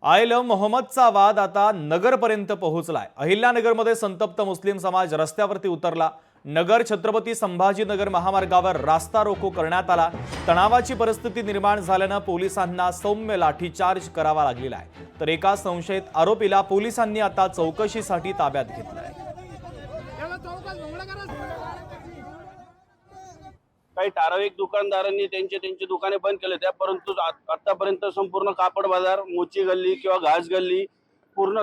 I love मोहम्मदचा वाद आता नगरपर्यंत पोहोचलाय। अहिल्यानगरमध्ये संतप्त मुस्लिम समाज रस्त्यावरती उतरला। नगर छत्रपती संभाजीनगर महामार्गावर रास्ता रोको करण्यात आला। तणावाची परिस्थिती निर्माण झाल्याने पोलिसांना सौम्य लाठीचार्ज करावा लागलेला आहे। तर एका संशयित आरोपीला पोलिसांनी आता चौकशीसाठी ताब्यात घेतलंय। काही ठराविक दुकानदारांनी त्यांचे दुकाने बंद केले त्या, परंतु आतापर्यंत संपूर्ण कापड बाजार, मोची गल्ली किंवा घास गल्ली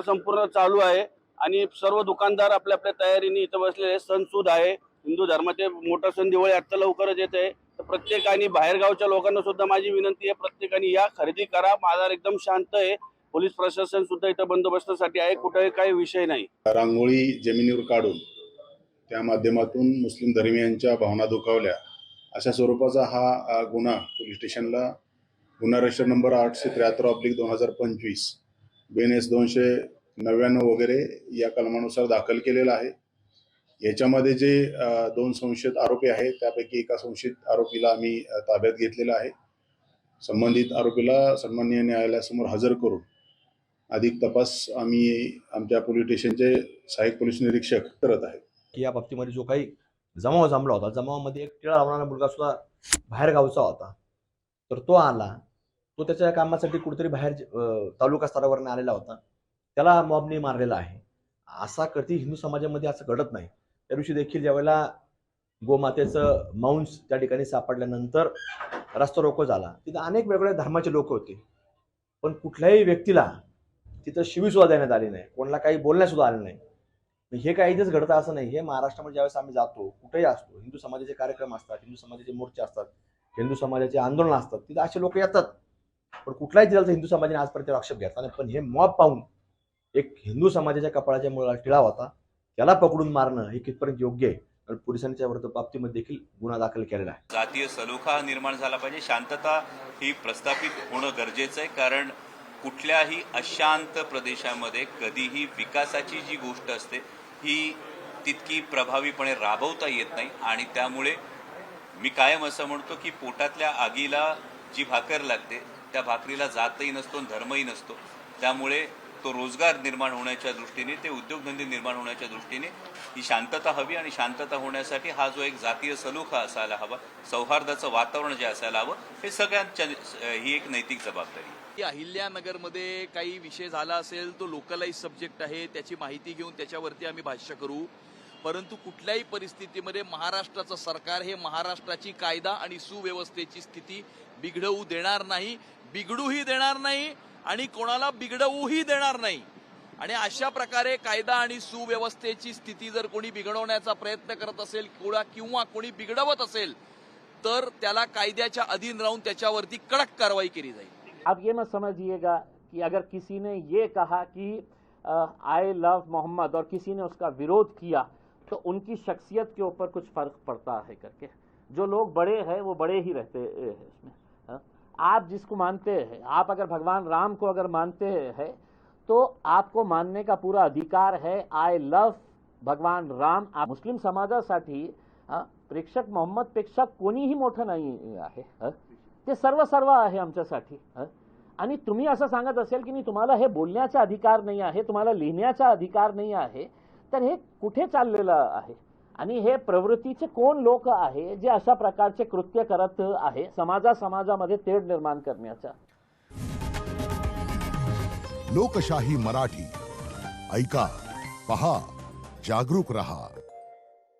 संपूर्ण चालू आहे आणि सर्व दुकानदार आपल्या आपल्या तयारीने इथं बसलेले। सण सुद आहे, हिंदू धर्माचे मोठा सण दिवाळी आता लवकरच येत आहे। तर प्रत्येकाने बाहेरगावच्या लोकांना सुद्धा माझी विनंती आहे, प्रत्येकाने या खरेदी करा। बाजार एकदम शांत आहे, पोलीस प्रशासन सुद्धा इथं बंदोबस्तासाठी आहे, कुठेही काही विषय नाही। रांगोळी जमिनीवर काढून त्या माध्यमातून मुस्लिम धर्मीयांच्या भावना दुखावल्या अशा स्वरूपाचा हा गुन्हा पोलीस स्टेशनला गुन्हा रजिस्टर नंबर 873/2025 BNS 299 वगैरे या कलमानुसार दाखल केलेला आहे। याच्यामध्ये जे 2 संशयित आरोपी आहेत त्यापैकी एका संशयित आरोपीला आम्ही ताब्यात घेतलेला आहे। संबंधित आरोपीला सन्माननीय न्यायालयासमोर हजर करून अधिक तपास आम्ही आमच्या पोलीस स्टेशनचे सहाय्यक पोलीस निरीक्षक करत आहेत। या बाबतीमध्ये जो काही जमाव जमला होता, जमावामध्ये एक टिळा लावणारा मुलगा सुद्धा बाहेर गावचा होता। तर तो आला, तो त्याच्या कामासाठी कुठेतरी बाहेर तालुका स्तरावरून आलेला होता, त्याला मॉबने मारलेला आहे। असा कधी हिंदू समाजामध्ये असं घडत नाही। त्या दिवशी देखील ज्यावेळेला गोमातेचं मांस त्या ठिकाणी सापडल्यानंतर रस्ता रोको झाला, तिथं अनेक वेगवेगळ्या धर्माचे लोक होते, पण कुठल्याही व्यक्तीला तिथं शिवी सुद्धा देण्यात आली नाही, कोणाला काही बोलण्यास सुद्धा आलं नाही। हे काही इथेच घडतं असं नाही। हे महाराष्ट्रामध्ये ज्यावेळेस आम्ही जातो, कुठेही असतो, हिंदू समाजाचे कार्यक्रम असतात, हिंदू समाजाचे मोर्चे असतात, हिंदू समाजाचे आंदोलन असतात, तिथे असे लोक येतात, पण कुठलाही जिल्ह्याचा हिंदू समाजाने आजपर्यंत आक्षेप घेतला नाही। पण हे मॉब पाहून एक हिंदू समाजाच्या कपाळाच्या मुळाला टिळा होता, त्याला पकडून मारणं हे कितपर्यंत योग्य आहे? कारण पोलिसांच्या बाबतीमध्ये देखील गुन्हा दाखल केलेला आहे। जातीय सलोखा निर्माण झाला पाहिजे, शांतता ही प्रस्थापित होणं गरजेचं आहे। कारण कुठल्याही अशांत प्रदेशामध्ये कधीही विकासाची जी गोष्ट असते ही तितकी प्रभावीपणे राबवता येत नाही। आणि त्यामुळे मी कायम असं म्हणतो की पोटातल्या आगीला जी भाकर लागते त्या भाकरीला जातही नसतो, धर्मही नसतो। त्यामुळे तो रोजगार निर्माण होण्याच्या दृष्टीने, ते उद्योगधंदे निर्माण होण्याच्या दृष्टीने ही शांतता हवी आणि शांतता होण्यासाठी हा जो एक जातीय सलोखा असायला हवा, सौहार्दाचं वातावरण जे असायला हवं, हे सगळ्यांच्या ही एक नैतिक जबाबदारी। अहिल्यानगरमध्ये काही विषय झाला असेल तो लोकलाइज सब्जेक्ट आहे, त्याची माहिती घेऊन त्याच्यावरती आम्ही भाष्य करू। परंतु कुठल्याही परिस्थितीमध्ये महाराष्ट्राचं सरकार हे महाराष्ट्राची कायदा आणि सुव्यवस्थेची स्थिती बिघडवू देणार नाही, बिघडूही देणार नाही आणि कोणाला बिघडवूही देणार नाही। आणि अशा प्रकारे कायदा आणि सुव्यवस्थेची स्थिती जर कोणी बिघडवण्याचा प्रयत्न करत असेल किंवा कोणी बिघडवत असेल तर त्याला कायद्याच्या अधीन राहून त्याच्यावरती कडक कारवाई केली जाईल। अब ये मत समझिएगा कि अगर किसी ने ये कहा कि आई लव मोहम्मद और किसी ने उसका विरोध किया तो उनकी शख्सियत के ऊपर कुछ फर्क पड़ता है करके। जो लोग बड़े हैं वो बड़े ही रहते हैं इसमें। हाँ? आप जिसको मानते हैं, आप अगर भगवान राम को अगर मानते हैं तो आपको मानने का पूरा अधिकार है। आई लव भगवान राम। मुस्लिम समाजासाठी प्रेक्षक मोहम्मद पेक्षा कोणीही मोठं नाही आहे। ते सर्व आहे आमच्यासाठी। आणि तुम्ही असं सांगत असेल की तुम्हाला हे बोलण्याचा अधिकार नाही आहे, तुम्हाला लिहिण्याचा अधिकार नाही आहे, तर हे कुठे चाललेलं आहे? आणि हे प्रवृत्तीचे कोण लोक आहे जे अशा प्रकारचे कृत्य करत आहे समाजामध्ये तेढ निर्माण करण्याचा? लोकशाही मराठी ऐका, पहा, जागरूक रहा।